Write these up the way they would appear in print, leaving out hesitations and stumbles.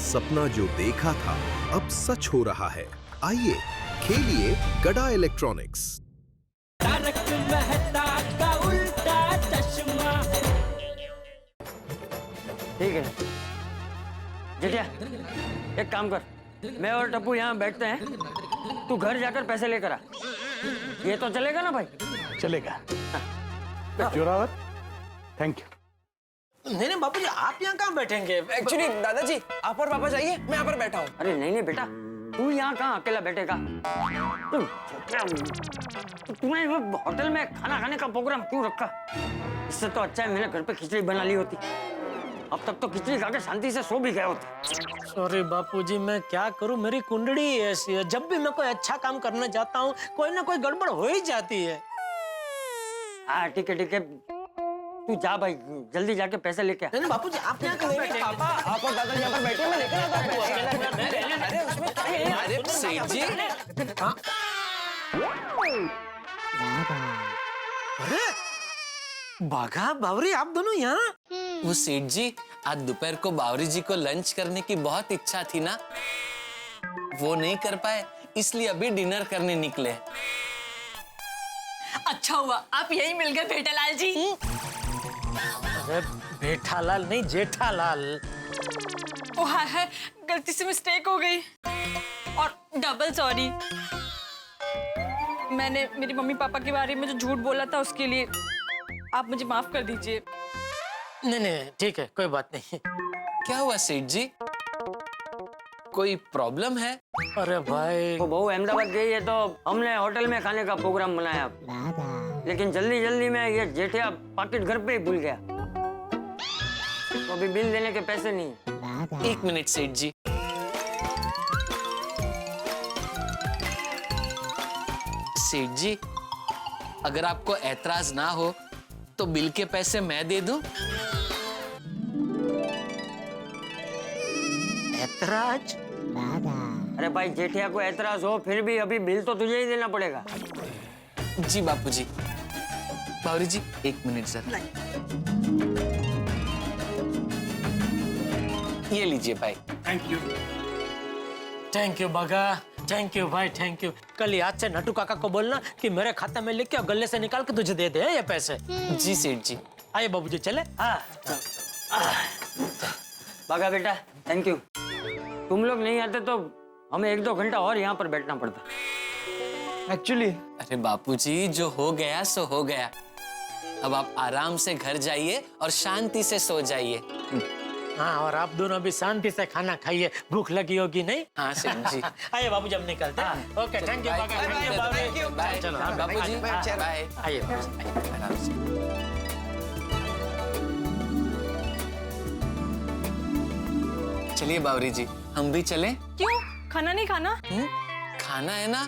सपना जो देखा था अब सच हो रहा है। आइए खेलिए गड़ा इलेक्ट्रॉनिक्स। तारक मेहता का उल्टा चश्मा। ठीक है जेठिया, एक काम कर, मैं और टप्पू यहाँ बैठते हैं, तू घर जाकर पैसे लेकर आ। ये तो चलेगा ना भाई? चलेगा। Zorawar, thank you. नहीं बापू जी, आप यहाँ कहाँ बैठेंगे? एक्चुअली दादाजी आप और पापा जाइए, मैं यहाँ पर बैठा हूँ। अरे नहीं बेटा, तू यहाँ कहाँ अकेला बैठेगा? तूने होटल में खाना खाने का प्रोग्राम क्यों रखा? इससे तो अच्छा है मैंने घर पे खिचड़ी बना ली होती। अब तक तो खिचड़ी खा के शांति से सो भी गए होते। सॉरी बापूजी, मैं क्या करूं, मेरी कुंडली ऐसी है, जब भी मैं कोई अच्छा काम करना चाहता हूँ कोई ना कोई गड़बड़ हो ही जाती है। हाँ ठीक है, तू जा भाई, जल्दी जाके पैसे लेके आ। नहीं बापूजी, आप यहाँ कहाँ बैठे? पापा आप और दादा यहाँ पर बैठे, मैं लेकर आता हूँ। अरे उसमें क्या है? अरे सेठ जी, अरे बाघा बावरी, आप दोनों यहाँ? वो सेठ जी, आज दोपहर को बावरी जी को लंच करने की बहुत इच्छा थी ना, वो नहीं कर पाए, इसलिए अभी डिनर करने निकले। अच्छा हुआ आप यही मिल गए बेटालाल जी। अरे बेठालाल नहीं, जेठालाल। ओ है, गलती से मिस्टेक हो गई और डबल सॉरी। मैंने मेरी मम्मी पापा के बारे में जो झूठ बोला था उसके लिए आप मुझे माफ कर दीजिए। नहीं ठीक है, कोई बात नहीं। क्या हुआ सेठ जी, कोई प्रॉब्लम है? अरे भाई, वो बहू अहमदाबाद गई है तो हमने होटल में खाने का प्रोग्राम बनाया, लेकिन जल्दी में ये जेठिया पाकिट घर पे ही भूल गया, तो अभी बिल देने के पैसे नहीं। एक मिनट सेठ जी, सेठ जी अगर आपको ऐतराज ना हो तो बिल के पैसे मैं दे दूं? ऐतराज? अरे भाई जेठिया को ऐतराज हो फिर भी अभी बिल तो तुझे ही देना पड़ेगा। जी बापूजी। बावरी जी एक मिनट सर, ये लीजिए भाई। थैंक यू बागा, थैंक यू भाई, थैंक यू। कल याद से नटू काका को बोलना कि मेरे खाते में लिख के और गले से निकाल के तुझे दे दे ये पैसे। जी सेठ जी। आइए बाबूजी चले। हाँ बागा बेटा, थैंक यू। तुम लोग नहीं आते तो हमें 1-2 घंटा और यहाँ पर बैठना पड़ता। एक्चुअली अरे बापूजी, जो हो गया सो हो गया, अब आप आराम से घर जाइए और शांति से सो जाइए। हाँ, और आप दोनों अभी शांति से खाना खाइए, भूख लगी होगी नहीं? हाँ सेठ जी। आइए बाबूजी, अब निकलते हैं। ओके, थैंक यू बागा, थैंक यू बाबूजी। बाय चलो बापूजी, बाय। आइए। आराम से। चलिए बावरी जी, हम भी चलें? क्यों, खाना नहीं खाना? खाना है ना,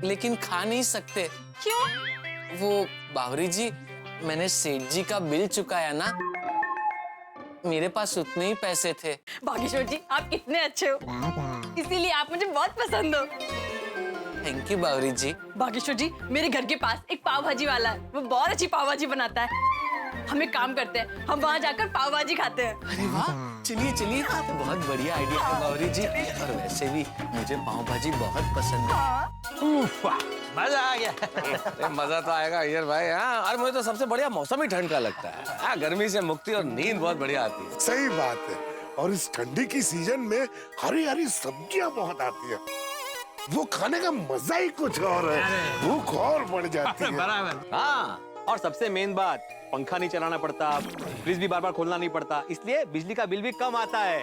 लेकिन खा नहीं सकते। क्यों? वो बावरी जी, मैंने सेठ जी का बिल चुकाया ना, मेरे पास उतने ही पैसे थे। बागेश्वर जी आप कितने अच्छे हो, इसीलिए आप मुझे बहुत पसंद हो। थैंक यू बावरी जी। बागेश्वर जी, मेरे घर के पास एक पाव भाजी वाला है, वो बहुत अच्छी पाव भाजी बनाता है। हम एक काम करते हैं, हम वहाँ जाकर पाव भाजी खाते हैं। अरे वाह, चलिए चलिए, बहुत बढ़िया आइडिया है बावरी जी। और वैसे भी मुझे पाव भाजी बहुत पसंद है। मजा आ गया। मजा तो आएगा अय्यर भाई। हाँ, और मुझे तो सबसे बढ़िया मौसम ही ठंड का लगता है। हाँ, गर्मी से मुक्ति और नींद बहुत बढ़िया आती है। सही बात है। और इस ठंडी की सीजन में हरी हरी सब्जियां बहुत आती है, वो खाने का मजा ही कुछ और है, भूख और बढ़ जाती है। बराबर। हाँ, और सबसे मेन बात, पंखा नहीं चलाना पड़ता, फ्रिज भी बार बार खोलना नहीं पड़ता, इसलिए बिजली का बिल भी कम आता है।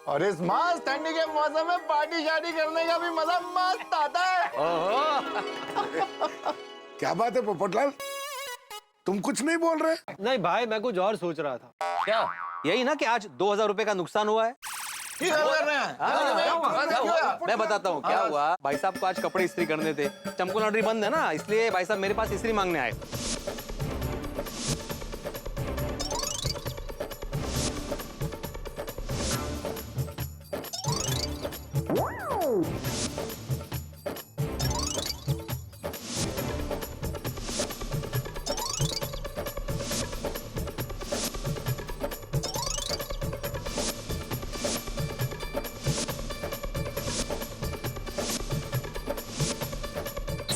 और इस मस्त ठंडी के मौसम में पार्टी शादी करने का भी मजा मस्त आता है। क्या बात है पोपटलाल, तुम कुछ नहीं बोल रहे? नहीं भाई, मैं कुछ और सोच रहा था। क्या? यही ना कि आज 2000 रुपए का नुकसान हुआ है। मैं बताता हूँ क्या हुआ। भाई साहब को आज कपड़े इस्त्री करने थे, चंपू लॉन्ड्री बंद है ना, इसलिए भाई साहब मेरे पास इस्त्री मांगने आए।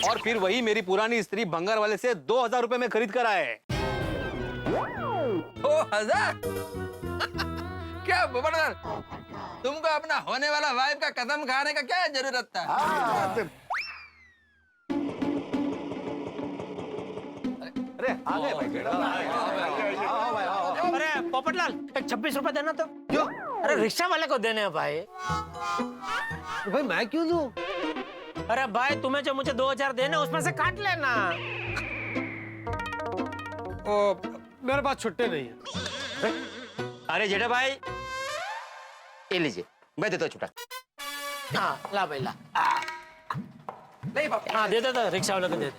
और फिर वही मेरी पुरानी स्त्री भंगार वाले से 2000 रुपए में खरीद कर आए। 2000? क्या बबड़दार, तुमको अपना होने वाला वाइफ का कदम खाने का क्या जरूरत था? अरे आ गए भाई। अरे पोपटलाल, एक 26 रुपए देना तो। क्यों? अरे रिक्शा वाले को देने हैं भाई। भाई मैं क्यों दूं? अरे भाई तुम्हें जो मुझे 2000 देने उसमें से काट लेना। ओ, मेरे पास छुट्टे नहीं है। अरे जेठा भाई, ये लीजिए, मैं देता हूँ छुट्टा। हाँ ला भाई ला। नहीं बाबा, हाँ दे दे, रिक्शा वाले को दे दे।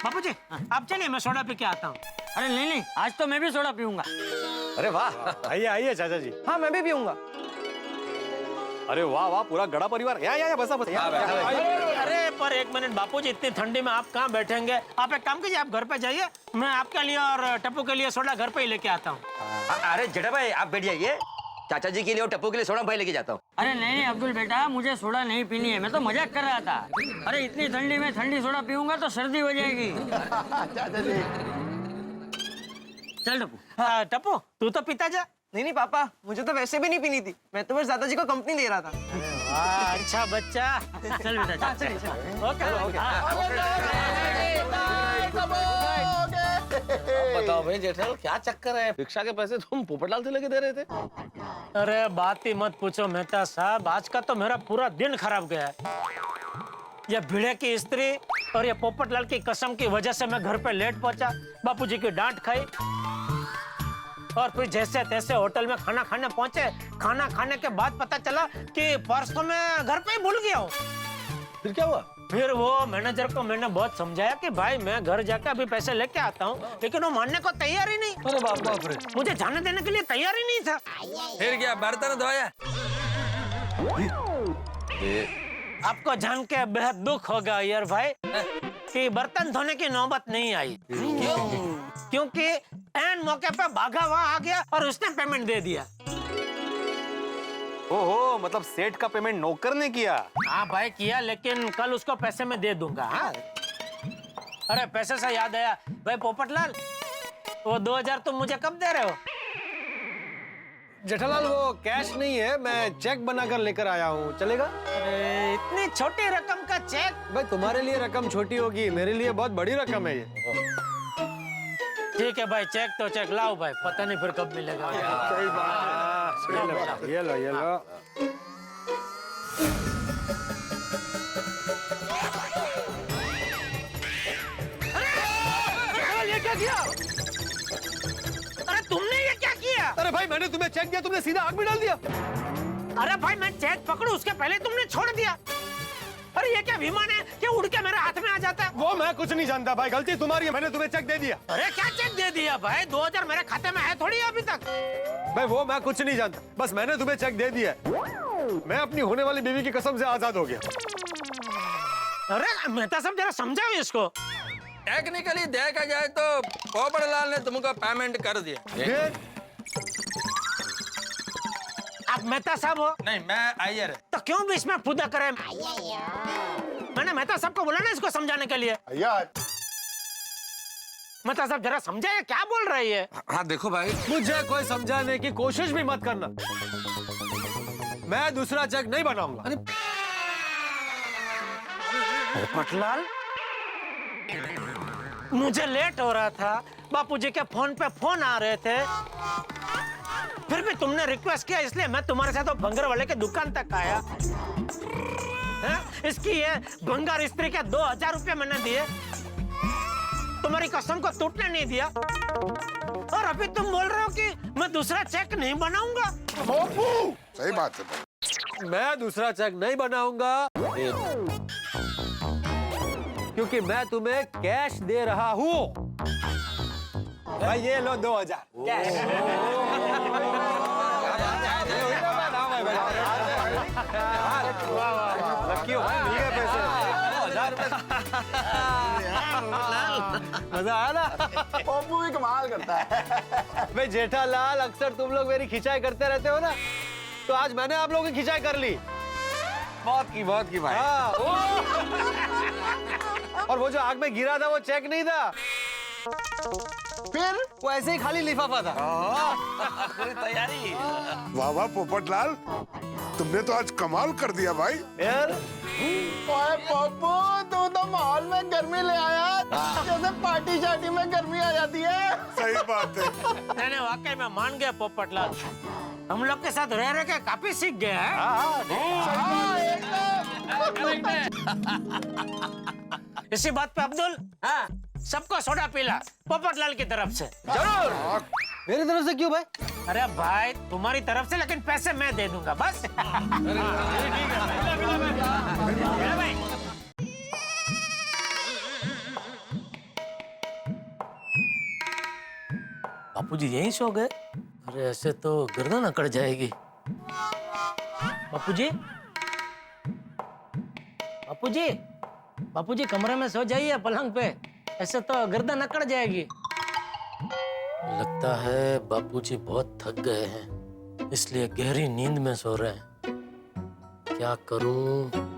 बापू जी आप चलिए, मैं सोडा पी के आता हूँ। अरे नहीं, आज तो मैं भी सोडा पीऊंगा। अरे वाह, आइए आइए चाचा जी। हाँ मैं भी पीऊंगा। अरे वाह वाह, पूरा गड़ा परिवार। या बसा बसा। अरे पर एक मिनट बापूजी, इतनी ठंडी में आप कहाँ बैठेंगे? आप एक काम कीजिए, आप घर पे जाइए, मैं आपके लिए और टप्पू के लिए सोडा घर पे ही लेके आता हूँ। अरे जेठा भाई आप बैठ जाइए, चाचा जी के लिए और टप्पू के लिए सोडा भाई लेके जाता हूँ। अरे नहीं अब्दुल बेटा, मुझे सोडा नहीं पीनी है, मैं तो मजाक कर रहा था। अरे इतनी ठंडी में ठंडी सोडा पीऊंगा तो सर्दी हो जाएगी। चल टप्पू। हाँ टप्पू, तू तो पीता जा। नहीं पापा, मुझे तो वैसे भी नहीं पीनी थी, मैं तो बस दादाजी को कंपनी दे रहा था। अच्छा बच्चा। चल बेटा चल। बताओ भाई जेठालाल, क्या चक्कर है? रिक्शा के पैसे तुम पोपटलाल से लेके दे रहे थे? अरे बात ही मत पूछो मेहता साहब, आज का तो मेरा पूरा दिन खराब गया है। ये भिड़े की स्त्री और ये पोपटलाल की कसम की वजह से मैं घर पे लेट पहुंचा, बापूजी की डांट खाई, और फिर जैसे तैसे होटल में खाना खाने पहुंचे। खाना खाने के बाद पता चला कि पर्स तो मैं घर पे ही भूल गया हूँ। फिर क्या हुआ? फिर वो मैनेजर को मैंने बहुत समझाया कि भाई मैं घर जाकर अभी पैसे लेके आता हूँ, लेकिन वो मानने को तैयार ही नहीं। अरे बाप रे, मुझे जाने देने के लिए तैयार ही नहीं था। फिर क्या बर्तन धोया? आपको जान के बेहद दुख होगा यार भाई कि बर्तन धोने की नौबत नहीं आई। क्योंकि एन मौके पे भागा हुआ आ गया और उसने पेमेंट दे दिया। ओहो, मतलब सेठ का पेमेंट नौकर ने किया? हाँ भाई किया, लेकिन कल उसको पैसे में दे दूंगा। हाँ? अरे पैसे से याद आया भाई पोपटलाल, वो 2000 तुम मुझे कब दे रहे हो? जेठालाल वो कैश नहीं है, मैं चेक बनाकर लेकर आया हूँ, चलेगा? अरे इतनी छोटी रकम का चेक? भाई तुम्हारे लिए रकम छोटी होगी, मेरे लिए बहुत बड़ी रकम है ये। ठीक है भाई, चेक तो चेक लाओ भाई, पता नहीं फिर कब मिलेगा। सही बात। ये लो ये लो। ये क्या किया? अरे तुमने ये क्या किया? अरे भाई मैंने तुम्हें चेक दिया, तुमने सीधा आग में डाल दिया। अरे भाई मैं चेक पकड़ूं उसके पहले तुमने छोड़ दिया। अरे ये क्या विमान है कि उड़ के मेरे हाथ में आ जाता है? वो मैं कुछ नहीं जानता भाई, गलती तुम्हारी है, मैंने तुम्हें चेक दे दिया। अरे क्या चेक दे दिया भाई? 2000 मेरे खाते में है थोड़ी अभी तक। भाई वो मैं कुछ नहीं जानता, बस मैंने तुम्हें चेक दे दिया। मैं अपनी होने वाली बीवी की कसम से आजाद हो गया। अरे मेहता साहब जरा समझाओ इसको। टेक्निकली देखा जाए तो पोपटलाल ने तुमको पेमेंट कर दिया। आप मेहता साहब हो? नहीं, मैं आयर है। तो क्यों बीच में फुदा करे? मैंने मेहता साहब को बोला ना इसको समझाने के लिए। यार मेहता साहब जरा समझाइए, क्या बोल रही है? हाँ देखो भाई, मुझे कोई समझाने की कोशिश भी मत करना, मैं दूसरा चेक नहीं बनाऊंगा। पोपटलाल, मुझे लेट हो रहा था, बापूजी के फोन पे फोन आ रहे थे, फिर भी तुमने रिक्वेस्ट किया इसलिए मैं तुम्हारे साथ वो भंगार वाले के दुकान तक आया। इसकी ये भंगार स्त्री के 2000 रुपये मैंने दिए, तुम्हारी कसम को टूटने नहीं दिया, और अभी तुम बोल रहे हो कि मैं दूसरा चेक नहीं बनाऊंगा। सही बात है, मैं दूसरा चेक नहीं बनाऊंगा क्योंकि मैं तुम्हें कैश दे रहा हूँ। भाई ये लो 2000 कैश। लकी हो भाई, मिल गए पैसे। 1000 रुपए। मजा आया ना? पप्पू भी कमाल करता है। भाई जेठालाल, अक्सर तुम लोग मेरी खिंचाई करते रहते हो ना, तो आज मैंने आप लोगों की खिंचाई कर ली। बहुत की भाई। हाँ, और वो जो आग में गिरा था वो चेक नहीं था, फिर वो ऐसे ही खाली लिफाफा था। तैयारी। वाह वाह पोपटलाल, तुमने तो आज कमाल कर दिया भाई। यार ओए पप्पू, तू तो माहौल में गर्मी ले आया, जैसे पार्टी शार्टी में गर्मी आ जाती है। सही बात है। मैंने वाकई में मान गया पोपटलाल, हम लोग के साथ रह रहे के काफी सीख गया है। इसी बात पे अब्दुल, हाँ, सबको सोडा पिला पोपटलाल की तरफ से। जरूर। मेरी तरफ से क्यों भाई? अरे भाई तुम्हारी तरफ से, लेकिन पैसे मैं दे दूंगा बस। भाई बापूजी यहीं सो गए? अरे ऐसे तो गर्दन अकड़ जाएगी। बापूजी, बापूजी, बापूजी कमरे में सो जाइए पलंग पे, ऐसे तो गर्दन अकड़ जाएगी। लगता है बापूजी बहुत थक गए हैं, इसलिए गहरी नींद में सो रहे हैं। क्या करूं?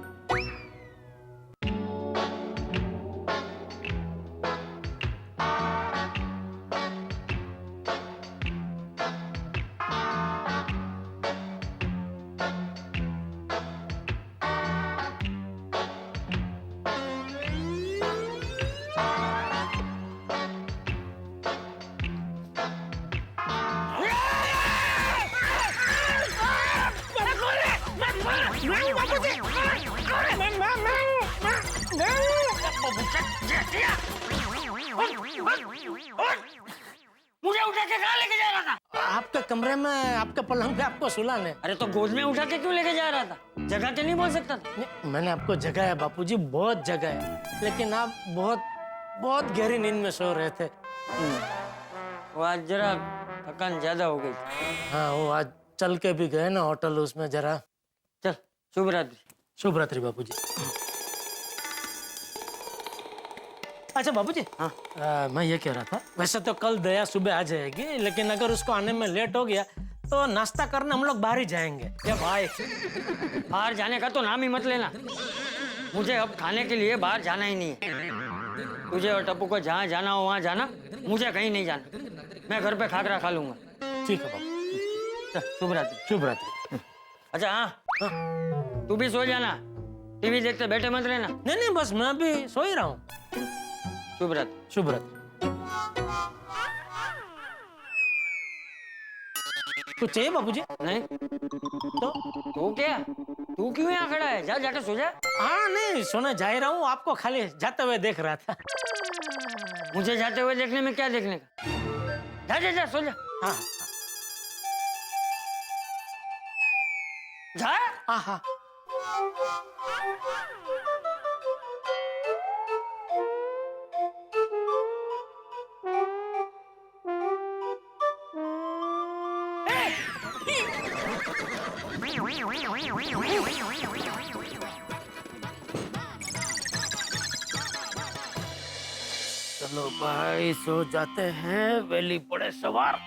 मुझे उठा के कहाँ लेके जा रहा था? आपके कमरे में, आपके पलंग पे आपको सुलाने। अरे तो गोद में उठा के क्यों लेके जा रहा था? जगह के नहीं बोल सकता था? नहीं, मैंने आपको जगाया बापूजी, बहुत जगाया, लेकिन आप बहुत गहरी नींद में सो रहे थे। वो आज जरा थकान ज्यादा हो गई। हाँ, वो आज चल के भी गए ना होटल, उसमें जरा। चल, शुभ रात्रि। शुभ रात्रि बापूजी। अच्छा बाबूजी, हाँ, मैं ये कह रहा था, वैसे तो कल दया सुबह आ जाएगी, लेकिन अगर उसको आने में लेट हो गया तो नाश्ता करने हम लोग बाहर ही जाएंगे। या भाई, बाहर जाने का तो नाम ही मत लेना। मुझे अब खाने के लिए बाहर जाना ही नहीं है। तुझे और टप्पू को जहाँ जाना हो वहाँ जाना, मुझे कहीं नहीं जाना। मैं घर पे खाकरा खा लूंगा। ठीक है बाबू, शुभ रात्रि। शुभ रात्रि। अच्छा हाँ, तू भी सो जाना, टीवी देखते बैठे मत रहना। नहीं नहीं, बस मैं भी सो ही रहा हूँ। शुभ रात्रि। शुभ रात्रि। कुछ चाहिए बाबूजी? नहीं तो क्या? तू क्यों यहाँ खड़ा है? जा, जाके सो जा। हाँ नहीं, सोने जा ही रहा हूँ, आपको खाली जाते हुए देख रहा था। मुझे जाते हुए देखने में क्या देखने का? जा जा जा, सो जा। हाँ जा। हाँ हाँ। चलो भाई सो जाते हैं, वेली पड़े सवार।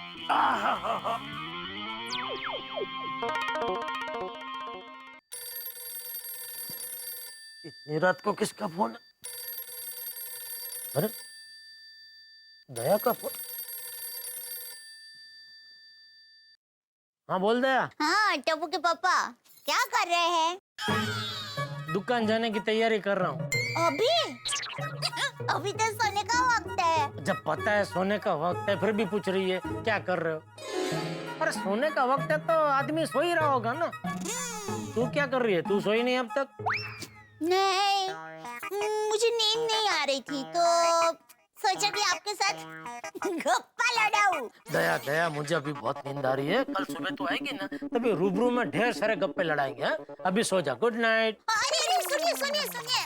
इतनी रात को किसका फोन है? अरे दया का फोन। हाँ बोल दया। हाँ टप्पू के पापा क्या कर रहे हैं? दुकान जाने की तैयारी कर रहा हूँ। अभी तो सोने का वक्त है। जब पता है सोने का वक्त है, फिर भी पूछ रही है क्या कर रहे हो? अरे सोने का वक्त है तो आदमी सो ही रहा होगा ना। तू क्या कर रही है? तू सोई नहीं अब तक? नहीं, मुझे नींद नहीं आ रही थी तो सोचा कि आपके साथ गप्पा लड़ाऊं। दया दया, मुझे अभी बहुत नींद आ रही है। कल सुबह तो आएगी ना, तभी रूबरू में ढेर सारे गप्पे लड़ाएंगे। हाँ? अभी सो जा। Good night. अरे सुनिए सुनिए सुनिए,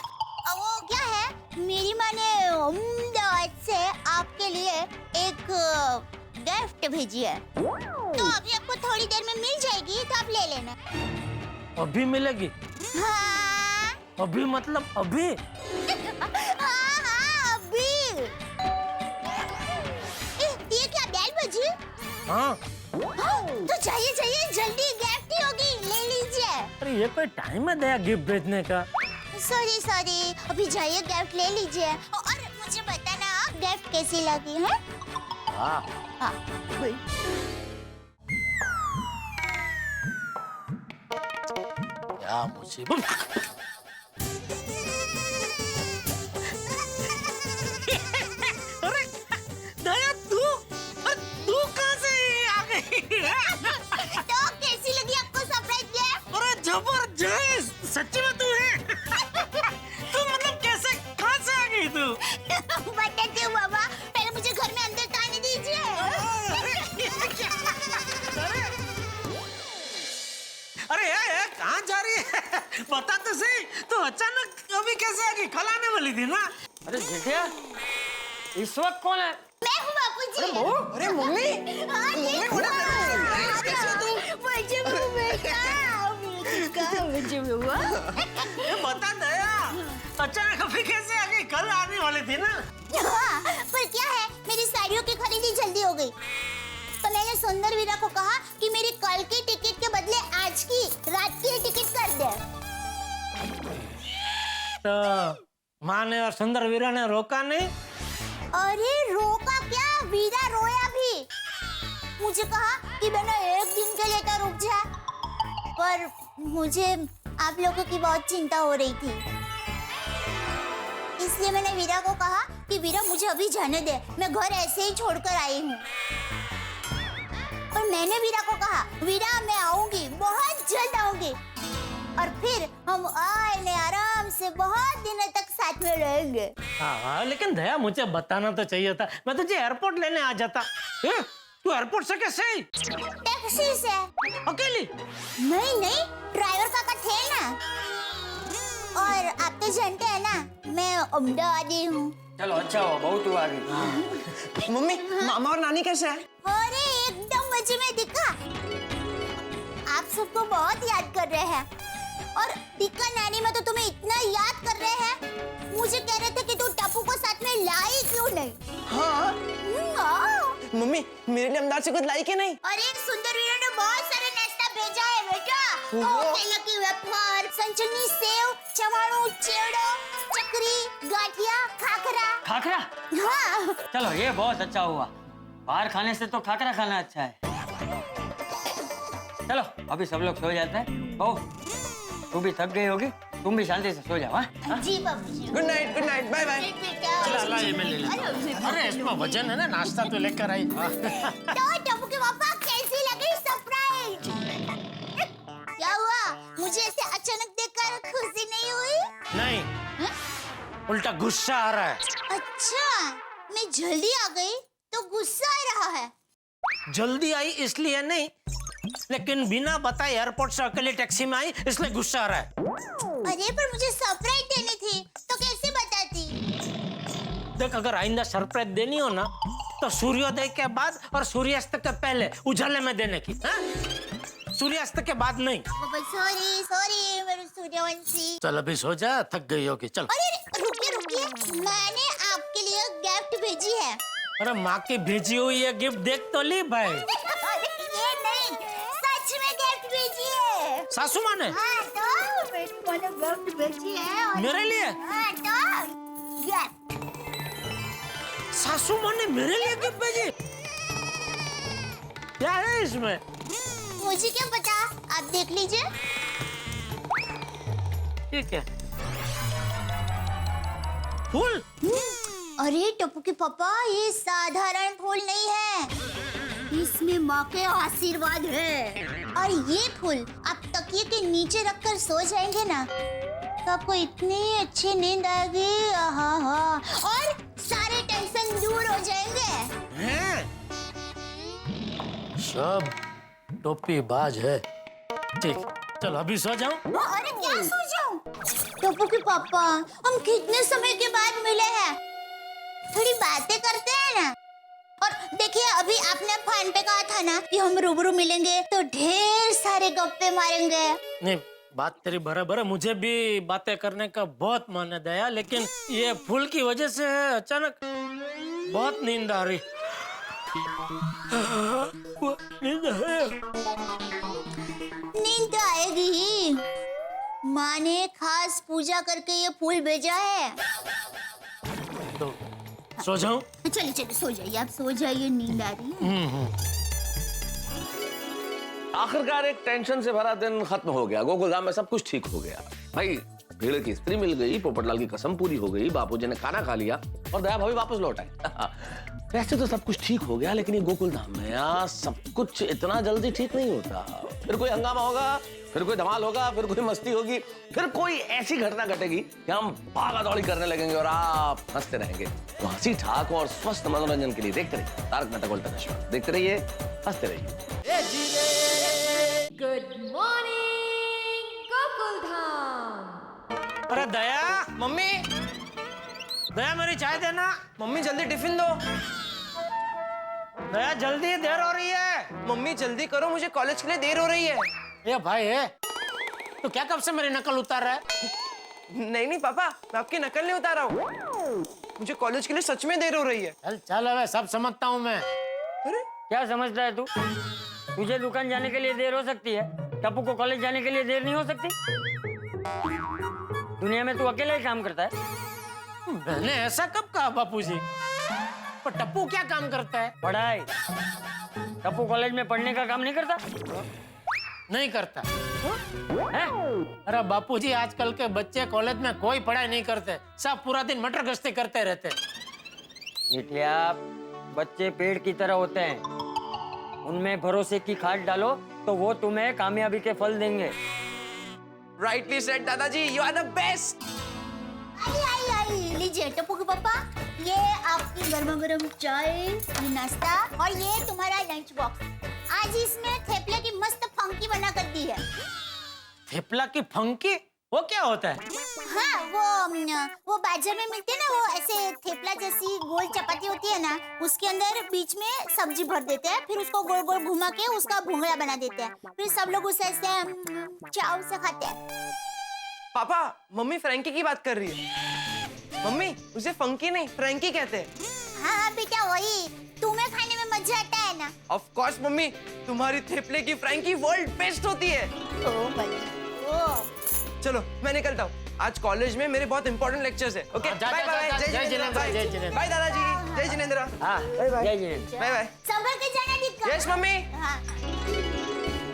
वो क्या है, मेरी माँ ने अहमदाबाद से आपके लिए एक गिफ्ट भेजी है, तो अभी आपको थोड़ी देर में मिल जाएगी, तो आप ले लेना। अभी मिलेगी? हाँ। अभी मतलब अभी? हाँ अभी। ये क्या बैल बजी? हाँ। तो चाहिए जल्दी, गिफ्ट ही होगी, ले लीजिए। अरे ये कोई टाइम है दया गिफ्ट भेजने का? सॉरी सॉरी, अभी जाइए गिफ्ट ले लीजिए और मुझे बताना गिफ्ट कैसी लगी है। हाँ। क्या मुसीबत। अरे दया तू कहाँ से आ गई? तो कैसी लगी आपको सरप्राइज गिफ्ट? अरे जबरदस्त, सच्ची में तू है। तू मतलब कैसे, कहाँ से आ गई तू? बताती हूँ बाबा, पहले मुझे घर में अंदर तो आने दीजिए। अरे यार कहाँ जा रही है? बता तो सही, तो अचानक अभी कैसे आ गई? कल आने वाली थी ना। अरे जेठिया, इस वक्त कौन है? मैं हूँ बापूजी। अरे मम्मी, ये बता दया, अचानक अभी कैसे आ गई? कल आने वाली थी ना। हाँ, पर क्या है, मेरी साड़ियों की खरीदी जल्दी हो गई, तो मैंने सुंदर वीरा को कहा कि मेरी कल की टिकट के बदले आज की रात की टिकट कर दे। तो माँ ने और सुंदर वीरा ने रोका नहीं? अरे रोका क्या, वीरा रोया भी। मुझे कहा कि बहना एक दिन के लिए तो रुक जा, पर मुझे आप लोगों की बहुत चिंता हो रही थी, इसलिए मैंने वीरा को कहा कि वीरा मुझे अभी जाने दे, मैं घर ऐसे ही छोड़कर आई हूँ। पर मैंने वीरा को कहा, वीरा मैं आऊंगी, बहुत जल्द आऊंगी, और फिर हम आए आराम से बहुत दिनों तक साथ में रहेंगे। हाँ, लेकिन दया मुझे बताना तो चाहिए था, मैं तुझे एयरपोर्ट लेने आ जाता। तू एयरपोर्ट से कैसे आई? टैक्सी से। अकेली? नहीं नहीं, ड्राइवर काका थे ना, और आप तो जानते हैं ना मैं अहमदाबादी हूँ। चलो अच्छा हो, बहुत हुआ अभी। मम्मी, मामा और नानी कैसे है? अरे एकदम मजे में दिखा, आप सबको बहुत याद कर रहे हैं, और दिक्का नानी में तो तुम्हें इतना याद कर रहे हैं, मुझे कह रहे थे कि तू टप्पू को साथ में लाई क्यों नहीं? हाँ। मम्मी, मेरे लिए अहमदाबाद से कुछ लाई कि नहीं? अरे सुंदर वीरा ने बहुत सारे नाश्ता भेजा है बेटा, केला की वेफर, संचनी सेव, चवाणू, चेवड़ो, चकरी, गाठिया, खाखरा। खाखरा? हाँ। चलो ये बहुत अच्छा हुआ, बाहर खाने से तो खाखरा खाना अच्छा है। चलो अभी सब लोग सो जाते हैं। ओ, तू भी थक गई होगी, तुम भी शांति से सो जाओ। हाँ? जी बाबूजी। Good night, bye bye. चला ये मैं ले लेता। अरे इसमें वजन है ना, नाश्ता तो लेकर आई। तो टप्पू के पापा कैसी लगी सरप्राइज? क्या हुआ, मुझे ऐसे अचानक देखकर खुशी नहीं हुई? नहीं, उल्टा गुस्सा आ रहा है। अच्छा, मैं जल्दी आ गई तो गुस्सा आ रहा है। जल्दी आई इसलिए नहीं, लेकिन बिना बताए एयरपोर्ट से अकेले टैक्सी में आई इसलिए गुस्सा आ रहा है। अरे पर मुझे सरप्राइज देनी थी तो कैसे बताती? देख, अगर आइंदा सरप्राइज देनी हो ना तो सूर्योदय के बाद और सूर्यास्त के पहले उजाले में देने की। सूर्यास्त के बाद नहीं। सॉरी सॉरी मेरे सूर्यवंशी। चल अभी सो जा, थक गई होगी। चल। अरे रुकिए रुकिए, मैंने आपके लिए गिफ्ट भेजी है। अरे माँ की भेजी हुई ये गिफ्ट देख तो ली भाई। ये नहीं, सच में गिफ्ट भेजी है सासू माँ ने। हाँ, तो मैंने गिफ्ट भेजी है और... मेरे लिए? हाँ, तो गिफ्ट। सासू माँ ने मेरे लिए गिफ्ट भेजी? क्या है इसमें? मुझे क्या पता, आप देख लीजिए। ठीक है। फूल? अरे टप्पू के पापा, ये साधारण फूल नहीं है, इसमें माँ के आशीर्वाद है। और ये फूल आप तकिए के नीचे रखकर सो जाएंगे ना तो आपको इतनी अच्छी नींद आएगी, आहा, और सारे टेंशन दूर हो जाएंगे। हैं? सब टोपी बाज है। ठीक, चलो अभी सो जाओ। अरे क्या सो जाऊं? टप्पू के पापा, हम कितने समय के बाद मिले हैं, थोड़ी बातें करते हैं ना। और देखिए, अभी आपने फोन पे कहा था ना कि हम रूबरू मिलेंगे तो ढेर सारे गप्पे मारेंगे। नहीं, बात तेरी बराबर है, मुझे भी बातें करने का बहुत मन है दया, लेकिन ये फूल की वजह से अचानक बहुत नींद आ रही। नींद है। नींद तो आएगी ही, माँ ने खास पूजा करके ये फूल भेजा है। तो सो जाऊं? चलिए चलिए सो जाइए, आप सो जाइए, नींद आ रही है। आखिरकार एक टेंशन से भरा दिन खत्म हो गया। गोकुलधाम में सब कुछ ठीक हो गया भाई। भेड़ की स्त्री मिल गई, पोपटलाल की कसम पूरी हो गई, बापूजी ने खाना खा लिया और दया भाभी वापस लौट आए। वैसे तो सब कुछ ठीक हो गया, लेकिन ये गोकुलधाम में यार सब कुछ इतना जल्दी ठीक नहीं होता। फिर कोई हंगामा होगा, फिर कोई धमाल होगा, फिर कोई मस्ती होगी, फिर कोई ऐसी घटना घटेगी कि हम भागा दौड़ी करने लगेंगे और आप हंसते रहेंगे। तो हंसी ठाक और स्वस्थ मनोरंजन के लिए देखते रहिए तारक मेहता का उल्टा चश्मा। देखते रहिए, हंसते रहिए। Good morning Gokuldham. अरे दया, मम्मी, दया मेरी चाय देना। मम्मी जल्दी टिफिन दो। दया जल्दी, देर हो रही है। मम्मी जल्दी करो, मुझे कॉलेज के लिए देर हो रही है। ये भाई है तो क्या कब से मेरी नकल उतार रहा है? नहीं नहीं पापा, मैं आपकी नकल नहीं उतार रहा हूँ। मुझे कॉलेज के लिए सच में देर हो रही है। चल चल, अब सब समझता हूँ मैं। अरे क्या समझता है तू? तुझे दुकान जाने के लिए देर हो सकती है, टप्पू को कॉलेज जाने के लिए देर नहीं हो सकती। दुनिया में तू अकेला ही काम करता है। मैंने ऐसा कब कहा बापूजी? पर टप्पू क्या काम करता है? पढ़ाई। टप्पू कॉलेज में पढ़ने का काम नहीं करता। नहीं करता है? अरे बापूजी, आजकल के बच्चे कॉलेज में कोई पढ़ाई नहीं करते, सब पूरा दिन मटर गश्ती करते रहते। बेटिया, बच्चे पेड़ की तरह होते हैं, उनमें भरोसे की खाद डालो तो वो तुम्हें कामयाबी के फल देंगे। राइटली सेड दादाजी, यू आर द बेस्ट। आई लीजिए टप्पू के पापा, ये आपकी गर्मा गर्म चाय, ये नाश्ता और ये तुम्हारा लंच बॉक्स। आज इसमें थेपले की मस्त फंकी बना कर दी है। थेपला की फंकी? वो क्या होता है? हाँ, वो बाजार में मिलते हैं ना, वो ऐसे थेपला जैसी गोल चपाती होती है ना, उसके अंदर बीच में सब्जी भर देते हैं, फिर उसको गोल गोल घुमा के उसका भुंगड़ा बना देते हैं, फिर सब लोग उसे ऐसे चाव से खाते हैं। पापा, मम्मी फ्रैंकी की बात कर रही है। मम्मी, उसे फंकी नहीं फ्रैंकी कहते हैं। हाँ बेटा, वही। तुम्हें खाने में मजा आता है ना? ऑफ कोर्स मम्मी, तुम्हारी थेपले की फ्रैंकी वर्ल्ड बेस्ट होती है। चलो मैं निकलता हूँ, आज कॉलेज में मेरे बहुत इंपॉर्टेंट लेक्चर्स है। Okay, bye bye. जय जिनेंद्र। बाय दादाजी। जय जिनेंद्र। हाँ, जय जिनेंद्र। Bye bye. संभल के जाना दीका। Yes mummy.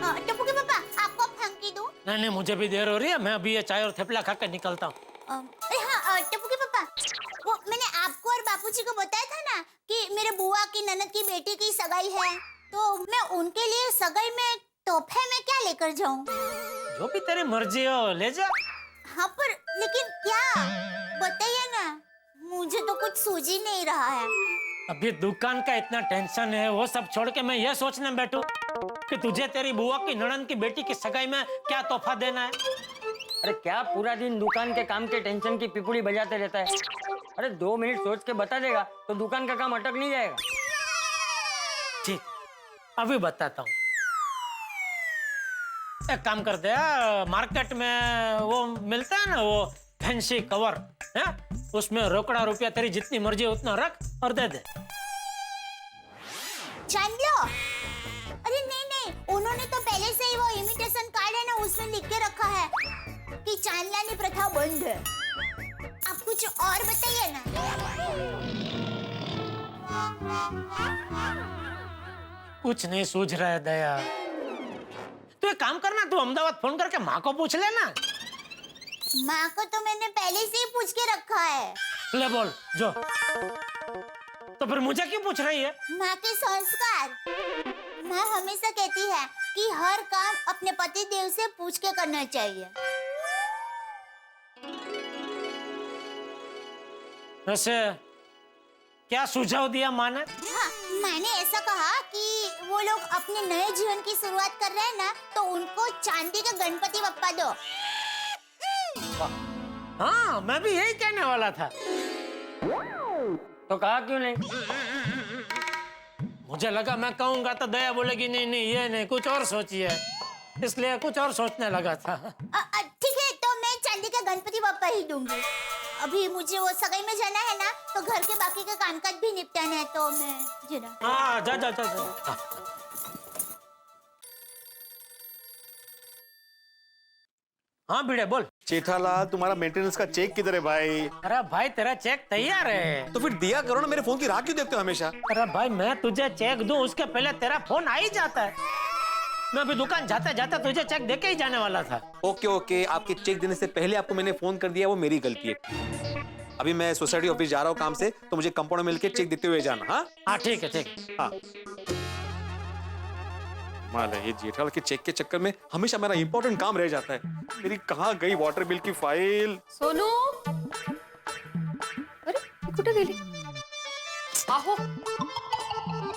हाँ, टप्पू के पापा, आपको फंकी दूं? नहीं, मुझे भी देर हो रही है, मैं अभी ये चाय और थेपला खाकर निकलता हूँ। हाँ, टप्पू के पापा, वो मैंने आपको और बापूजी को बताया था ना कि मेरे बुआ की ननद की बेटी की सगाई है, तो मैं उनके लिए सगाई में तोहफे में क्या लेकर जाऊं? जो भी तेरी मर्जी हो, ले जा। हाँ, पर लेकिन क्या बताइए ना, मुझे तो कुछ सूझ ही नहीं रहा है। अभी दुकान का इतना टेंशन है, वो सब छोड़ के मैं ये सोचने बैठूं कि तुझे तेरी बुआ की ननद की बेटी की सगाई में क्या तोहफा देना है। अरे क्या पूरा दिन दुकान के काम के टेंशन की पिपुड़ी बजाते रहता है? अरे 2 मिनट सोच के बता देगा तो दुकान का काम अटक नहीं जाएगा। ठीक, अभी बताता हूँ। एक काम करते हैं, मार्केट में वो मिलता है ना, वो फैंसी कवर है, उसमें रोकड़ा रुपया तेरी जितनी मर्जी उतना रख और दे दे। जान लो? अरे नहीं, उन्होंने तो पहले से ही वो इमिटेशन कार्ड है ना, उसमें लिख के रखा है कि चांदलानी प्रथा बंद है। आप कुछ और बताइए ना। कुछ नहीं सूझ रहा है दया। तू एक काम करना, तू अहमदाबाद फोन करके माँ को पूछ लेना। माँ को तो मैंने पहले से ही पूछ के रखा है। ले बोल जो। तो फिर मुझे क्यों पूछ रही है? माँ के संस्कार। माँ हमेशा कहती है कि हर काम अपने पति देव से पूछ के करना चाहिए। वैसे क्या सुझाव दिया माँ ने? हाँ, मैंने ऐसा कहा कि वो लोग अपने नए जीवन की शुरुआत कर रहे हैं ना, तो उनको चांदी के गणपति बप्पा दो। हाँ, मैं भी यही कहने वाला था। तो कहा क्यों नहीं? मुझे लगा मैं कहूंगा तो दया बोलेगी नहीं ये नहीं, कुछ और सोचिए, इसलिए कुछ और सोचने लगा था। ठीक है, तो मैं चांदी का गणपति बप्पा ही दूंगी। अभी मुझे वो सगाई में जाना है ना, तो घर के बाकी के कामकाज भी निपटाना है, तो मैं जरा। हाँ, जा। हाँ भिड़े बोल। जेठालाल तुम्हारा मेंटेनेंस का चेक किधर है भाई? अरे भाई तेरा चेक तैयार है। तो फिर दिया करो ना, मेरे फोन की राह क्यों देखते हो हमेशा? अरे भाई मैं तुझे चेक दूं उसके पहले तेरा फोन आ ही जाता है। मैं अभी दुकान जाता जाता तुझे चेक देके ही जाने वाला था। ओके ओके, आपके चेक देने से पहले आपको मैंने फोन कर दिया, वो मेरी गलती है। अभी मैं सोसाइटी ऑफिस जा रहा हूँ काम से, तो मुझे कंपाउंड मिलके चेक देते हुए जाना। हाँ हाँ ठीक है ठीक है। हाँ। माल है ये जेठालाल के चेक के चक्कर में हमेशा मेरा इंपॉर्टेंट काम रह जाता है। मेरी कहाँ गई वाटर बिल की फाइल? सोनू, अरे कुठे गेली? आहो,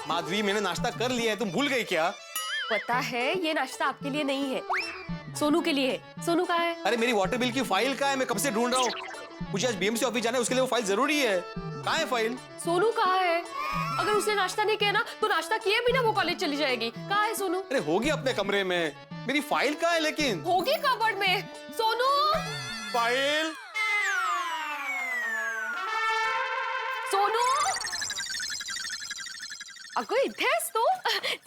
माधवी मैंने नाश्ता कर लिया है, तुम भूल गई क्या? पता है ये नाश्ता आपके लिए नहीं है, सोनू के लिए है। सोनू कहाँ है? अरे मेरी वाटर बिल की फाइल कहाँ है? मैं कब से ढूंढ रहा हूँ। मुझे आज बीएमसी ऑफिस जाना है, उसके लिए वो फाइल जरूरी है। कहाँ है फाइल? सोनू कहाँ है? अगर उसने नाश्ता नहीं किया ना तो नाश्ता किए बिना वो कॉलेज चली जाएगी। कहाँ है सोनू? अरे होगी अपने कमरे में। मेरी फाइल कहाँ है लेकिन? होगी कबर्ड में। सोनू, फाइल। सोनू, अगो इथेच तू?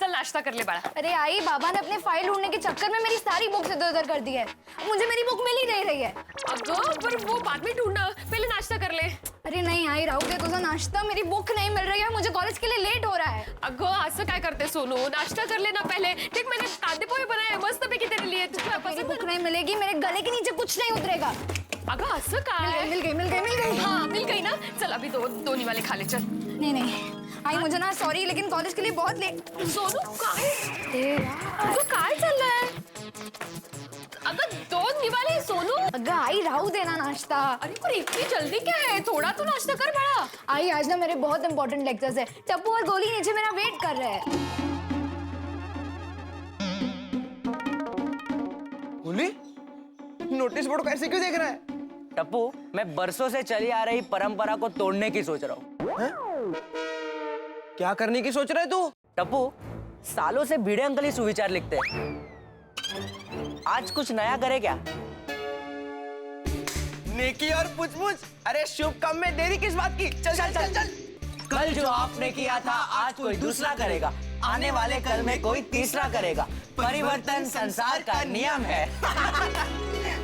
चल नाश्ता कर ले बाळा। अरे आई, बाबा ने अपने फाइल ढूंढने के चक्कर में मेरी सारी बुक्स इधर-उधर कर दी है। मुझे मेरी बुक मिल ही नहीं रही है। अगो पर वो बाद में ढूंढना, पहले नाश्ता कर ले। अरे नहीं आई, राहू दे तुझा नाश्ता, मेरी बुक नहीं मिल रही है, मुझे कॉलेज के लिए लेट हो रहा है। अगो असं काय करते सोनू, नाश्ता कर लेना पहले। देख मैंने कांदे पोहे बनाए हैं मस्त पैकी तेरे लिए। मेरी बुक नहीं मिलेगी, मेरे गले के नीचे कुछ नहीं उतरेगा। अगो असं काय? मिल गई। हाँ मिल गई ना। चल अभी दोनी वाले खा ले चल। नहीं आई, मुझे ना सॉरी लेकिन कॉलेज के लिए बहुत लेट। सोनू काय? अगं काय चाललंय? अगं दोन निवाले सोनू। अगं आई, राहू देना नाश्ता। अरे पर इतनी जल्दी क्या है? थोड़ा तो नाश्ता कर बड़ा। आई आज ना मेरे बहुत इंपॉर्टेंट लेक्चर्स है। टप्पू और गोली नीचे मेरा वेट कर रहे हैं। गोली? नोटिस बोर्ड कैसे क्यों देख रहा है? टप्पू, मैं बरसों से चली आ रही परंपरा को तोड़ने की सोच रहा हूँ। क्या करने की सोच रहे तू? टप्पू, सालों से भिड़े अंकल ही सुविचार लिखते हैं। आज कुछ नया करे क्या? नेकी और पुछ-पुछ। अरे शुभ काम में देरी किस बात की? चल चल चल चल। कल जो आपने किया था आज कोई दूसरा करेगा, आने वाले कल में कोई तीसरा करेगा। परिवर्तन संसार का नियम है।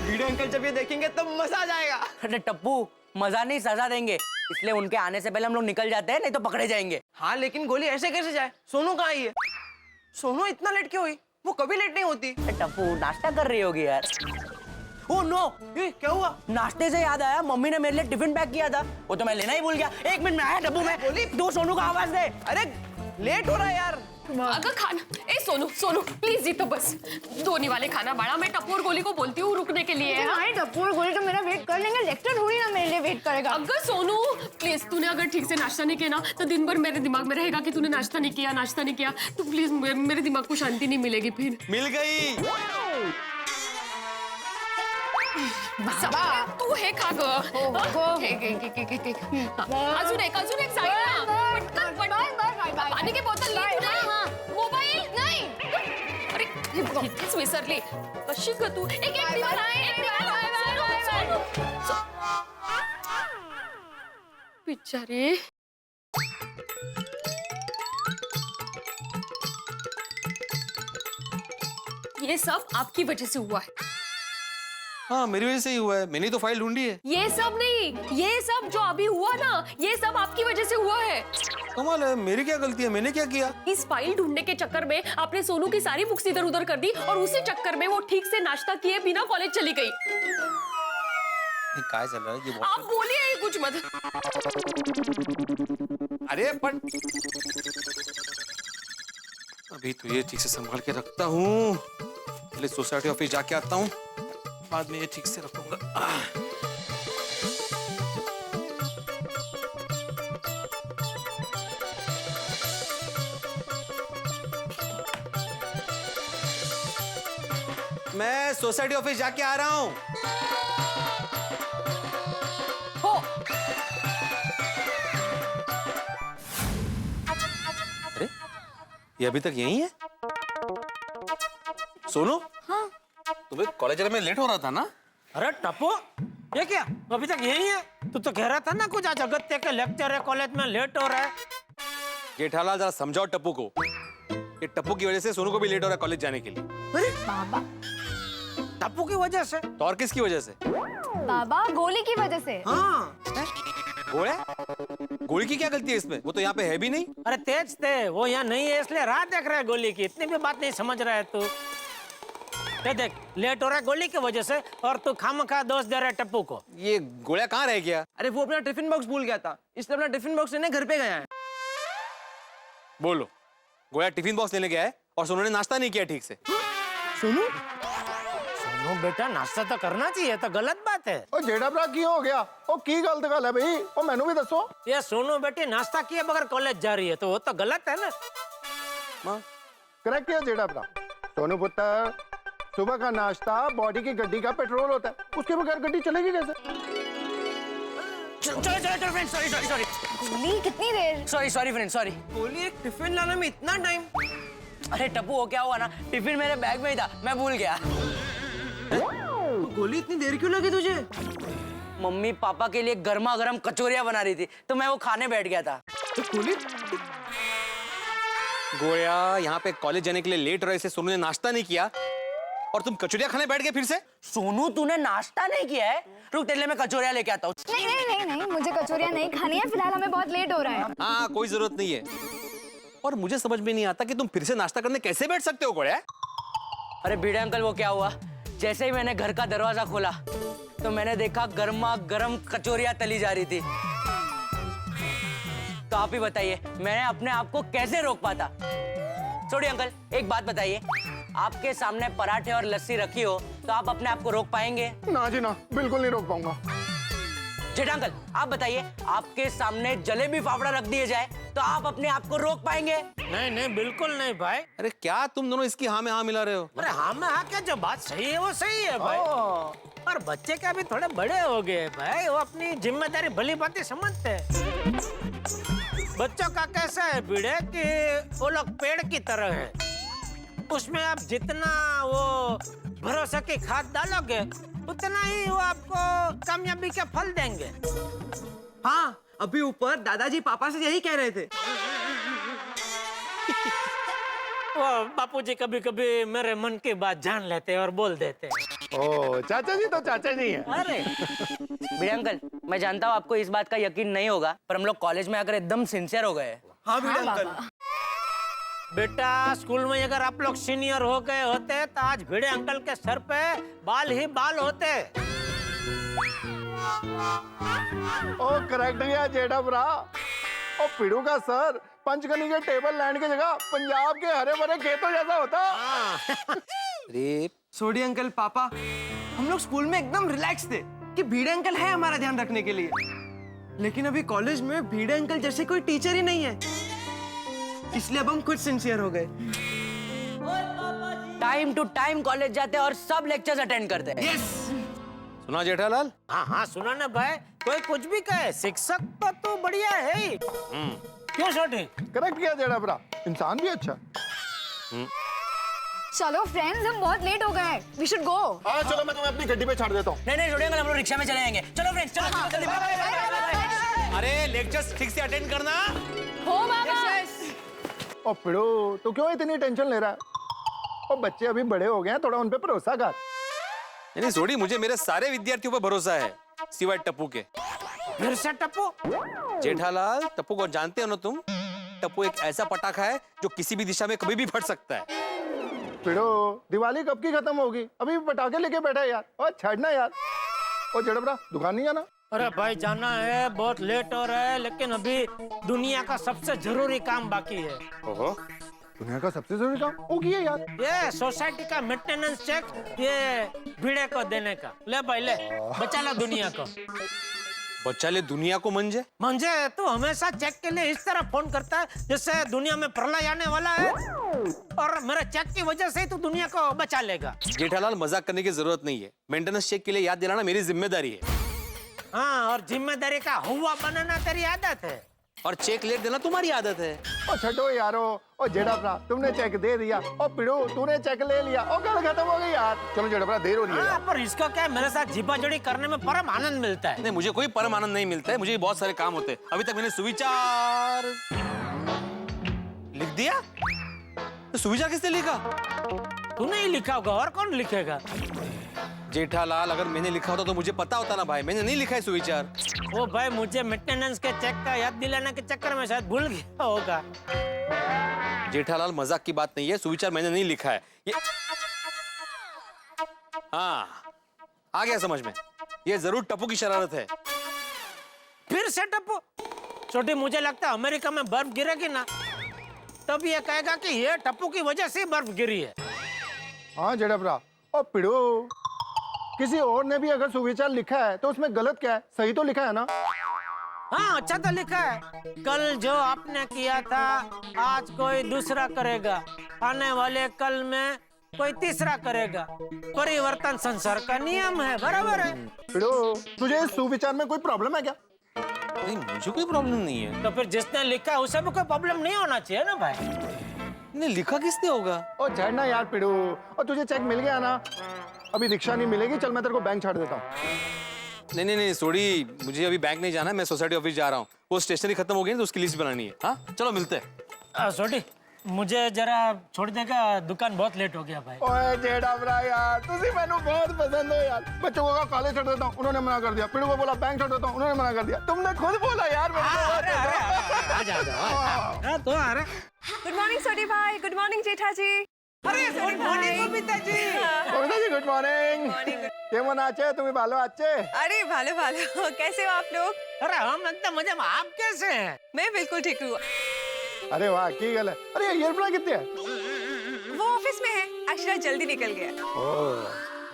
भिड़े अंकल जब ये देखेंगे तब मजा आ जाएगा। अरे टप्पू, मजा नहीं सजा देंगे, इसलिए उनके आने से पहले हम लोग निकल जाते हैं, नहीं तो पकड़े जाएंगे। हाँ लेकिन गोली ऐसे कैसे जाए? सोनू कहाँ है? सोनू इतना लेट क्यों हुई? वो कभी लेट नहीं होती। टप्पू नाश्ता कर रही होगी यार। ओह नो, ये क्या हुआ? नाश्ते से याद आया, मम्मी ने मेरे लिए टिफिन पैक किया था, वो तो मैं लेना ही भूल गया। एक मिनट में आया टप्पू मैं। बोली दो सोनू का आवाज दे। अरे लेट हो रहा है यार। अगर खाना, ए सोनू प्लीज जी तो बस दोनी वाले खाना बाड़ा। मैं टप्पू और गोली को बोलती हूँ रुकने के लिए। हाँ टप्पू और गोली तो मेरा वेट कर लेंगे, लेक्चर थोड़ी ना मेरे लिए वेट करेगा। अगर सोनू प्लीज, तूने अगर ठीक से नाश्ता नहीं किया ना तो दिन भर मेरे दिमाग में रहेगा कि तूने नाश्ता नहीं किया। तो प्लीज मेरे दिमाग को शांति नहीं मिलेगी फिर। मिल गई। तू हे खा ग। अजून एक साईड ना। पटकन पाणी की बोतल ली तूने? मोबाईल नाही। अरे इतकीच विसरली कशी ग तू? एक बिचारी। ये सब आपकी वजह से हुआ है। हाँ मेरी वजह से ही हुआ है, मैंने तो फाइल ढूंढी है। ये सब नहीं, ये सब जो अभी हुआ ना, ये सब आपकी वजह से हुआ है। कमाल है, मेरी क्या गलती है? मैंने क्या किया? इस फाइल ढूंढने के चक्कर में आपने सोनू की सारी बुक्स इधर उधर कर दी और उसी चक्कर में वो ठीक से नाश्ता किए बिना कॉलेज चली गई। क्या चल रहा है ये? आप बोलिए ही कुछ मत। अरे पर अभी तो ये ठीक से संभाल के रखता हूँ, पहले सोसाइटी ऑफिस जाके आता हूँ, बाद में ये ठीक से रखूंगा। मैं सोसाइटी ऑफिस जाके आ रहा हूँ। अरे ये अभी तक यही है? सोनू? हाँ तुम्हें कॉलेज में लेट हो रहा था ना? अरे टप्पू, ये क्या अभी तक यही है? तू तो कह रहा था ना कुछ आज अगत्य के लेक्चर है, कॉलेज में लेट हो रहा है। जेठालाल जरा समझाओ टप्पू को, ये टप्पू की वजह से सोनू को भी लेट हो रहा है कॉलेज जाने के लिए। बाबा टप्पू की वजह से। तो और किसकी वजह से? बाबा गोली की वजह से। हाँ। गोले? गोली की क्या गलती है इसमें? वो तो यहाँ पे है भी नहीं। अरे तेज थे, वो यहाँ नहीं है इसलिए राह देख रहा है गोली की। इतनी भी बात नहीं समझ रहा है तू। ये देख लेट हो रहा है गोली की वजह से और तू खामखा दोस्त दे रहा है टप्पू को। ये गोलियां कहाँ रह गया? अरे वो अपना टिफिन बॉक्स भूल गया था, इसलिए अपना टिफिन बॉक्स लेने घर पे गया है। बोलो, गोया टिफिन बॉक्स लेने गया है और सोनू ने नाश्ता नहीं किया ठीक से। सुनो सुनो बेटा, नाश्ता तो करना चाहिए, तो गलत बात है। ओ जेड़ा भरा की हो गया? ओ की गलत गल है भाई? ओ मैनू भी दसो। ये सोनू बेटी नाश्ता किए बगैर कॉलेज जा रही है तो वो तो गलत है ना। करेक्ट है जेड़ा भरा। सोनू पुत्र, सुबह का नाश्ता बॉडी की गड्डी का पेट्रोल होता है, उसके बगैर गड्डी चलेगी कैसे? सॉरी गोली कितनी देर? Sorry friend sorry. गोली एक टिफिन लाने में इतना टाइम? अरे टप्पू वो क्या हुआ ना, टिफिन मेरे बैग में ही था, मैं भूल गया। गोली इतनी देर क्यों लगी तुझे? मम्मी पापा के लिए गर्मा गर्म कचौरियां बना रही थी तो मैं वो खाने बैठ गया था। तो गोली गोया यहाँ पे कॉलेज जाने के लिए लेट रहे से सोनू ने नाश्ता नहीं किया और तुम कचौरियां खाने बैठ गए फिर से? सोनू तूने नाश्ता नहीं किया है? रुक तेरे लिए मैं कचौरियां लेके आता हूँ। नहीं, मुझे कचौरियां नहीं खानी है, फिलहाल हमें बहुत लेट हो रहा है। हाँ कोई जरूरत नहीं है। और मुझे समझ में नहीं आता कि तुम फिर से नाश्ता करने कैसे बैठ सकते हो गोया? अरे भिड़े अंकल वो क्या हुआ, जैसे ही मैंने घर का दरवाजा खोला तो मैंने देखा गर्मा गर्म कचौरियां तली जा रही थी। तो आप ही बताइए मैंने अपने आप को कैसे रोक पाता? छोड़िए अंकल, एक बात बताइए, आपके सामने पराठे और लस्सी रखी हो तो आप अपने आप को रोक पाएंगे? ना जी ना, बिल्कुल नहीं रोक पाऊंगा। जेठा अंकल आप बताइए, आपके सामने जलेबी फाफड़ा रख दिए जाए तो आप अपने आप को रोक पाएंगे? नहीं बिल्कुल नहीं भाई। अरे क्या तुम दोनों इसकी हाँ में हाँ मिला रहे हो? अरे हाँ में हाँ क्या, जो बात सही है वो सही है भाई। और बच्चे क्या भी थोड़े बड़े हो गए भाई, वो अपनी जिम्मेदारी भली भांति समझते हैं। बच्चों का कैसा है भिड़े कि वो लोग पेड़ की तरह है, उसमें आप जितना वो भरोसे की खाद डालोगे उतना ही वो आपको कामयाबी के फल देंगे। हाँ अभी ऊपर दादाजी पापा से यही कह रहे थे। वो बापूजी कभी कभी मेरे मन की बात जान लेते और बोल देते। ओ चाचा जी तो चाचा जी हैं। अरे भिड़े अंकल, मैं जानता हूँ आपको इस बात का यकीन नहीं होगा, पर हम लोग कॉलेज में आकर एकदम सिंसियर हो गए। हाँ भिड़े अंकल। बेटा स्कूल में अगर आप लोग सीनियर हो गए होते तो आज भिड़े अंकल के सर पे बाल ही बाल होते। ओ करेक्ट गया जेठा भरा। ओ पिड़ू का सर पंचगनी के टेबल लैंड की जगह पंजाब के हरे भरे खेतों जैसा होता। अरे सोडी अंकल पापा, हम लोग स्कूल में एकदम रिलैक्स थे कि भिड़े अंकल है हमारा ध्यान रखने के लिए, लेकिन अभी कॉलेज में भिड़े अंकल जैसे कोई टीचर ही नहीं है, इसलिए अब हम खुद सिंसियर हो गए। टाइम टू टाइम कॉलेज जाते हैं और सब लेक्चर्स अटेंड करते हैं। यस सुना जेठालाल? हाँ सुना ना भाई, कोई कुछ भी कहे शिक्षक तो बढ़िया है ही। क्यों छोटे? करेक्ट किया जेठा भरा, इंसान भी अच्छा। चलो फ्रेंड्स, हम बहुत लेट हो गए, वी शुड गो। हाँ चलो, मैं तुम्हें अपनी गड्डी पे छोड़ देता हूँ। नहीं छोड़े अंकल, हम लोग रिक्शा में चले जाएंगे। चलो फ्रेंड्स चलो जल्दी। अरे लेक्चर्स ठीक से अटेंड करना। हो बाबा। ओ पिड़ू तू क्यों इतनी टेंशन ले रहा है? ओ बच्चे अभी बड़े हो गए हैं, थोड़ा उन पे भरोसा कर। नहीं सोडी, मुझे मेरे सारे विद्यार्थियों पर भरोसा है सिवाय टप्पू के। फिर से टप्पू? जेठालाल टप्पू को जानते हो ना तुम? टप्पू एक ऐसा पटाखा है जो किसी भी दिशा में कभी भी फट सकता है। पिड़ो दिवाली कब की खत्म होगी, अभी पटाखे लेके बैठा है यार। और छड़ना यार। ओ जड़बरा दुकान नहीं जाना? अरे भाई जाना है, बहुत लेट हो रहा है, लेकिन अभी दुनिया का सबसे जरूरी काम बाकी है। ओहो, दुनिया का सबसे जरूरी काम वो किया यार? ये सोसाइटी का मेंटेनेंस चेक ये भिड़े को देने का। ले भाई ले, बचा ला दुनिया को। बचा ले दुनिया को मंजे? मंजे तू हमेशा चेक के लिए इस तरह फोन करता है जैसे दुनिया में प्रलय आने वाला है और मेरे चेक की वजह से ही तू दुनिया को बचा लेगा। जेठालाल मजाक करने की जरूरत नहीं है, मेंटेनेंस चेक के लिए याद दिलाना मेरी जिम्मेदारी है। हाँ, और जिम्मेदारी का हुआ बनना तेरी आदत है और चेक लेट देना तुम्हारी आदत है। ओ छठो यारो, ओ जेड़ापरा तुमने चेक दे दिया, ओ पिड़ो तूने चेक ले लिया, ओ गल खत्म हो गई यार। चलो जेड़ापरा देर हो रही है। हाँ, पर इसको क्या मेरे साथ झीपाझोड़ी करने में परम आनंद मिलता है। नहीं मुझे कोई परम आनंद नहीं मिलता है, मुझे बहुत सारे काम होते हैं। अभी तक मैंने सुविचार लिख दिया। तो सुविचार किसने लिखा? तूने ही लिखा होगा, और कौन लिखेगा? जेठालाल, अगर मैंने लिखा होता तो मुझे पता होता ना भाई, मैंने नहीं लिखा है सुविचार। वो भाई मुझे मेंटेनेंस के चेक का याद दिलाने के चक्कर में शायद भूल गया होगा। जेठालाल मजाक की बात नहीं है, सुविचार मैंने नहीं लिखा है ये। हाँ, आ गया समझ में, ये जरूर टप्पू की शरारत है। फिर से टप्पू? छोटी, मुझे लगता है अमेरिका में बर्फ गिरेगी ना तब ये कहेगा कि ये टप्पू की वजह से बर्फ गिरी है। हाँ जेठाभरा, और पिड़ो, किसी और ने भी अगर सुविचार लिखा है तो उसमें गलत क्या है? सही तो लिखा है ना? हाँ, अच्छा तो लिखा है। कल जो आपने किया था आज कोई दूसरा करेगा, आने वाले कल में कोई तीसरा करेगा। परिवर्तन संसार का नियम है, बराबर है। पिड़ो, तुझे इस सुविचार में कोई प्रॉब्लम है क्या? नहीं, मुझे कोई प्रॉब्लम नहीं है। तो फिर जिसने लिखा है उसे भी कोई प्रॉब्लम नहीं होना चाहिए ना भाई। नहीं, लिखा किसने होगा? ओ छेड़ ना यार पिड़ो, और तुझे चेक मिल गया ना? अभी रिक्शा नहीं मिलेगी, चल मैं तेरे को बैंक छाड़ देता हूँ। नहीं सॉरी, मुझे अभी बैंक नहीं जाना, मैं सोसाइटी ऑफिस जा रहा हूँ। वो स्टेशनरी खत्म हो गई है तो उसकी लिस्ट बनानी है। हाँ चलो मिलते हैं। छोटी, मुझे जरा छोड़ देगा, दुकान बहुत लेट हो गया भाई। ओए जेठाभरा यार, तुझे मैंने बहुत पसंद हो यार। बच्चों को कॉलेज छोड़ देता हूँ, उन्होंने मना कर दिया। पिड़ू को बोला बैंक छोड़ देता हूँ, उन्होंने मना कर दिया। तुमने खुद बोला यार। गुड मॉर्निंग सोडी भाई, गुड मॉर्निंग जेठा जी। अरे good morning Babita ji. Babita ji good morning. केमन आचे तुम्हें भालो आचे? अरे भालो भालो, कैसे हो आप लोग? अरे हम एकदम मजे में, आप कैसे हैं? मैं बिल्कुल ठीक हूँ। अरे वाह की गल है। अरे एयरप्लेन कितने है? वो ऑफिस में है, एक्चुअली जल्दी निकल गया।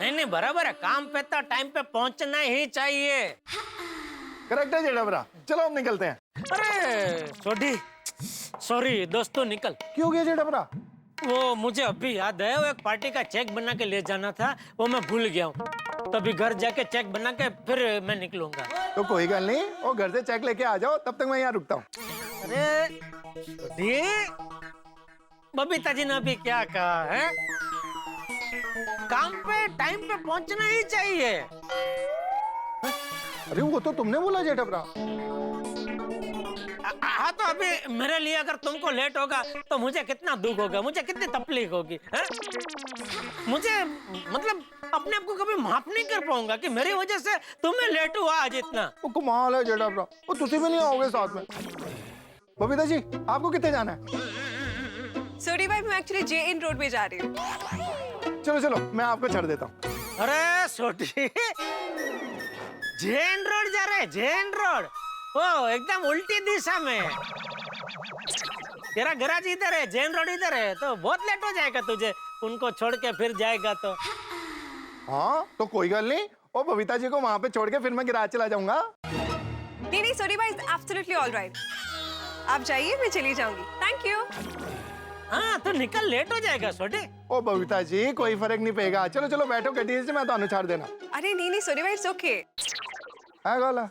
नहीं बराबर है, काम पे तो टाइम पे पहुंचना ही चाहिए। करेक्ट है जेठाभरा, चलो हम निकलते हैं। अरे छोटी, सॉरी दोस्तों, निकल। क्यों गया जेठाभरा? वो मुझे अभी याद है, वो एक पार्टी का चेक बना के ले जाना था, वो मैं भूल गया हूँ। तभी घर जाके चेक बना के फिर मैं निकलूंगा। तो कोई गल नहीं, वो घर से चेक लेके आ जाओ, तब तक मैं यहाँ रुकता हूँ। अरे बबीता जी ने अभी क्या कहा है? काम पे टाइम पे पहुंचना ही चाहिए। अरे वो तो तुमने बोला जेठाभरा। हाँ तो अभी मेरे लिए अगर तुमको लेट होगा तो मुझे कितना दुख होगा, मुझे कितनी तकलीफ होगी है? मुझे मतलब अपने आप को कभी माफ नहीं कर पाऊंगा कि मेरी वजह से तुम्हें लेट हुआ आज इतना। वो कमाल है जेठाभरा, वो तुझे भी नहीं आओगे साथ में। बबीता जी आपको कितने जाना है? सोडी भाई, मैं एक्चुअली जे इन रोड में जा रही हूँ। चलो चलो मैं आपको छोड़ देता हूँ। अरे छोटी, जैन रोड जा रहे? जैन रोड? ओ एकदम उल्टी दिशा में। तेरा गैराज इधर है, जैन रोड इधर है, तो बहुत लेट हो जाएगा तुझे। उनको छोड़ के फिर जाएगा तो। हाँ तो कोई गल नहीं, ओ बबीता जी को वहाँ पे छोड़ के फिर मैं गैराज चला जाऊंगा। नहीं सोडी भाई, एब्सोल्युटली ऑल राइट। आप जाइए, मैं चली जाऊंगी। Thank you. हाँ तो निकल, लेट हो जाएगा छोटे। ओ बबीता जी कोई फर्क नहीं पड़ेगा, चलो चलो बैठो गड्डी से, मैं तो छाड़ देना। अरे नहीं सोडी भाई, इट्स ओके। है गाला,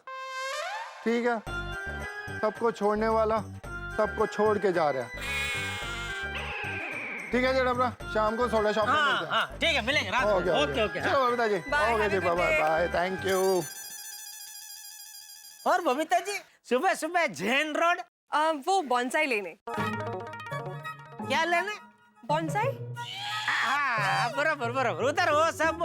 ठीक है, सबको छोड़ने वाला सबको छोड़ के जा रहा है। ठीक है जेठाभरा, शाम को सोडा शॉप में मिलते हैं। हाँ ठीक है, मिलेंगे रात ओके में। Okay okay. चलो Babita ji, okay ji, bye bye, thank you. और बबीता जी सुबह सुबह जैन रोड वो बॉन्साई लेने। क्या लेने? बॉन्साई? हाँ बराबर बराबर, उधर वो सब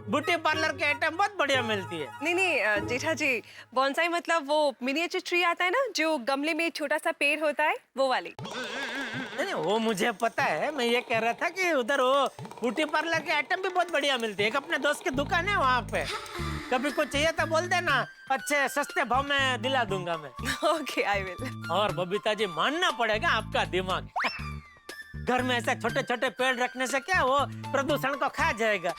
ब्यूटी पार्लर के आइटम बहुत बढ़िया मिलती है। नहीं जेठा जी, बॉन्साई मतलब वो मिनिएचर ट्री आता है ना, जो गमले में छोटा सा पेड़ होता है, वो वाली। नहीं वो मुझे पता है, मैं ये कह रहा था कि उधर वो ब्यूटी पार्लर के आइटम भी बहुत बढ़िया मिलती है। एक अपने दोस्त की दुकान है वहाँ पे, कभी कुछ चाहिए तो बोल देना, अच्छे सस्ते भाव में दिला दूंगा मैं। Okay I will. और बबीता जी मानना पड़ेगा आपका दिमाग। घर में ऐसे छोटे छोटे पेड़ रखने से क्या वो प्रदूषण को खा जाएगा,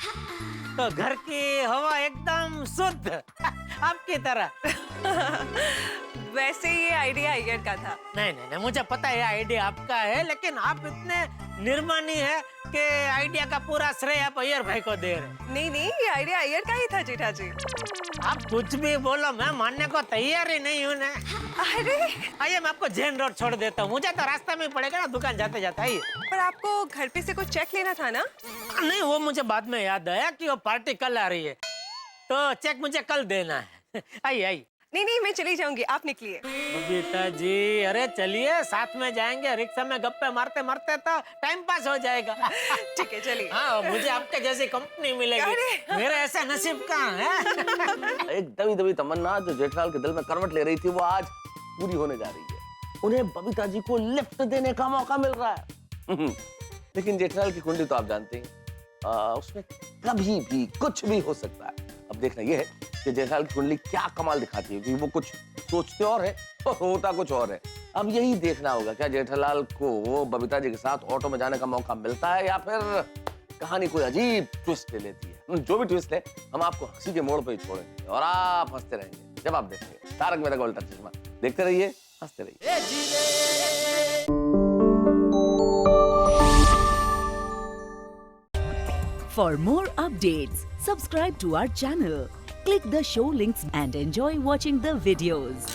तो घर की हवा एकदम शुद्ध आपकी तरह। वैसे ये आइडिया अय्यर का था। नहीं मुझे पता है आइडिया आपका है, लेकिन आप इतने निर्मानी है कि आइडिया का पूरा श्रेय आप अय्यर भाई को दे रहे। नहीं ये आइडिया अय्यर का ही था जेठा जी। आप कुछ भी बोलो, मैं मानने को तैयार ही नहीं हूँ ना। अरे आइए मैं आपको जैन रोड छोड़ देता हूँ, मुझे तो रास्ते में पड़ेगा ना दुकान जाते जाते। आइए। पर आपको घर पे से कुछ चेक लेना था ना? नहीं वो मुझे बाद में याद आया कि वो पार्टी कल आ रही है, तो चेक मुझे कल देना है। आइए आइए। नहीं नहीं, मैं चली जाऊंगी, आप निकलिए। बबीता जी, अरे चलिए साथ में जाएंगे, रिक्शा में गप्पे मारते मारते तो टाइम पास हो जाएगा। ठीक है, चलिए। हाँ, मुझे आपके जैसी कंपनी मिलेगी, मेरे ऐसा नसीब कहाँ है। एक दबी दबी तमन्ना जो जेठलाल के दिल में करवट ले रही थी, वो आज पूरी होने जा रही है। उन्हें बबीता जी को लिफ्ट देने का मौका मिल रहा है। लेकिन जेठलाल की कुंडली तो आप जानते हैं, उसमें कभी भी कुछ भी हो सकता है। अब देखना यह है कि जेठलाल की कुंडली क्या कमाल दिखाती है, क्योंकि वो कुछ सोचते और है और होता कुछ और है। अब यही देखना होगा, क्या जेठलाल को बबीता जी के साथ ऑटो में जाने का मौका मिलता है या फिर कहानी कोई अजीब ट्विस्ट ले लेती है। जो भी ट्विस्ट है, हम आपको हंसी के मोड़ पे ही छोड़ेंगे और आप हंसते रहेंगे जब आप देखेंगे तारक मेहता का उल्टा चश्मा। देखते रहिए, हंसते रहिए। For more updates, subscribe to our channel, click the show links and enjoy watching the videos.